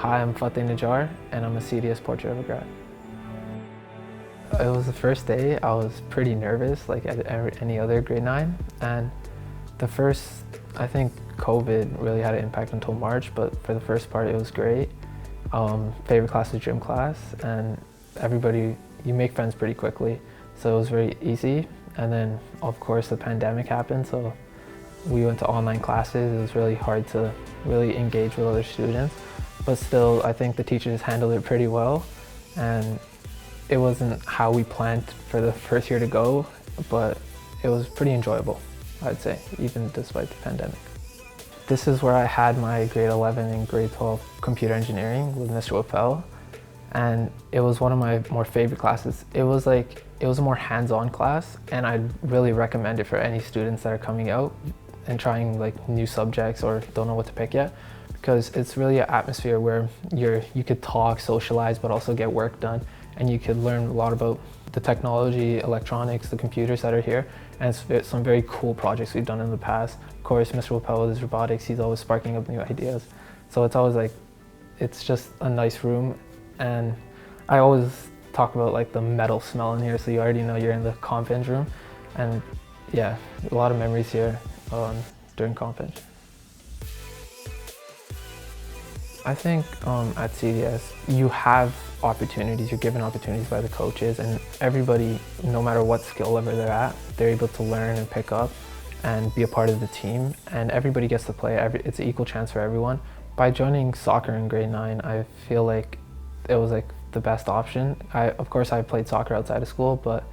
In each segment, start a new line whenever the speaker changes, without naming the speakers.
Hi, I'm Fateh Nijjar, and I'm a CDS portrait of a grad. It was the first day. I was pretty nervous, like at any other grade 9. And I think COVID really had an impact until March, but for the first part, it was great. Favorite class was gym class, and you make friends pretty quickly, so it was very easy. And then, of course, the pandemic happened, so we went to online classes. It was really hard to really engage with other students, but still, I think the teachers handled it pretty well. And it wasn't how we planned for the first year to go, but it was pretty enjoyable, I'd say, even despite the pandemic. This is where I had my grade 11 and grade 12 computer engineering with Mr. Wappel, and it was one of my more favorite classes. It was a more hands-on class, and I'd really recommend it for any students that are coming out and trying like new subjects or don't know what to pick yet, because it's really an atmosphere where you could talk, socialize, but also get work done, and you could learn a lot about the technology, electronics, the computers that are here, and it's some very cool projects we've done in the past. Of course, Mr. Wappel with his robotics, he's always sparking up new ideas. So it's always it's just a nice room, and I always talk about like the metal smell in here, so you already know you're in the conf eng room, and yeah, a lot of memories here during conf eng. I think at CDS, you have opportunities, you're given opportunities by the coaches, and everybody, no matter what skill level they're at, they're able to learn and pick up and be a part of the team, and everybody gets to play. It's an equal chance for everyone. By joining soccer in grade 9, I feel like it was like the best option. Of course, I played soccer outside of school, but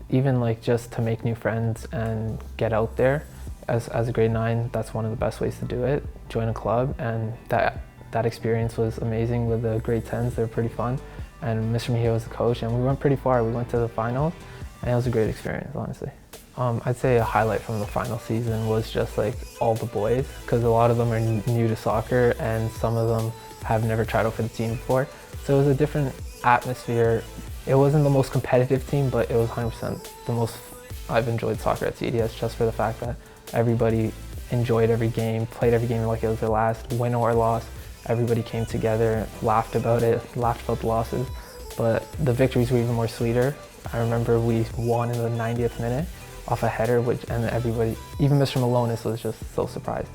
even like just to make new friends and get out there, as a grade 9, that's one of the best ways to do it. Join a club, and that experience was amazing with the grade 10s. They were pretty fun, and Mr. Mejia was the coach, and we went pretty far. We went to the finals, and it was a great experience, honestly. I'd say a highlight from the final season was just like all the boys, because a lot of them are new to soccer, and some of them have never tried out for the team before. So it was a different atmosphere. It wasn't the most competitive team, but it was 100% the most I've enjoyed soccer at CDS, just for the fact that everybody enjoyed every game, played every game like it was their last, win or loss. Everybody came together, laughed about it, laughed about the losses, but the victories were even more sweeter. I remember we won in the 90th minute off a header, and everybody, even Mr. Malonis, was just so surprised.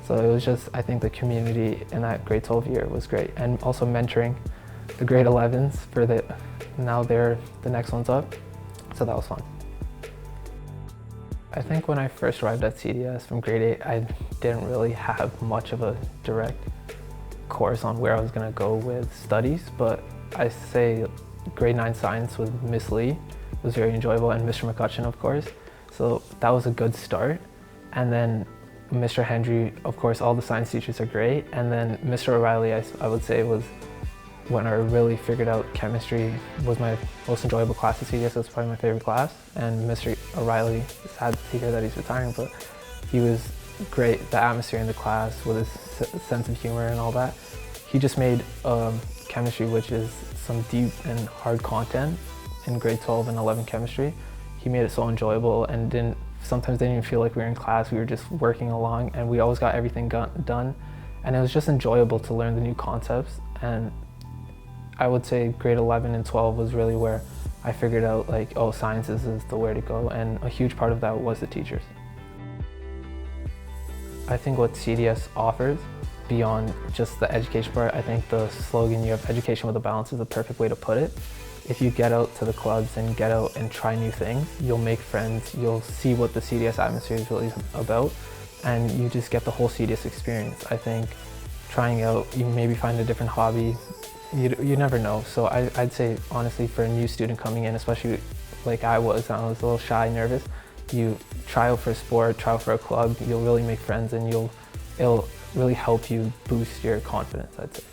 So it was just, I think the community in that grade 12 year was great, and also mentoring the grade 11s now they're the next ones up, so that was fun. I think when I first arrived at CDS from grade 8, I didn't really have much of a direct course on where I was going to go with studies, but I say grade 9 science with Miss Lee was very enjoyable, and Mr. McCutcheon, of course. So that was a good start. And then Mr. Hendry, of course, all the science teachers are great. And then Mr. O'Reilly, I would say, was when I really figured out chemistry was my most enjoyable class at CDS. It was probably my favorite class. And Mr. O'Reilly, sad to hear that he's retiring, but he was great. The atmosphere in the class with his sense of humor and all that. He just made chemistry, which is some deep and hard content in grade 12 and 11 chemistry. He made it so enjoyable, and sometimes didn't even feel like we were in class. We were just working along, and we always got everything done. And it was just enjoyable to learn the new concepts. And I would say grade 11 and 12 was really where I figured out like, oh, sciences is the way to go. And a huge part of that was the teachers. I think what CDS offers, beyond just the education part, I think the slogan, "You have education with a balance," is the perfect way to put it. If you get out to the clubs and get out and try new things, you'll make friends, you'll see what the CDS atmosphere is really about, and you just get the whole CDS experience. I think trying out, you maybe find a different hobby, you never know. So I'd say, honestly, for a new student coming in, especially like I was a little shy, nervous, you try out for a sport, try out for a club, you'll really make friends, and it'll really help you boost your confidence, I'd say.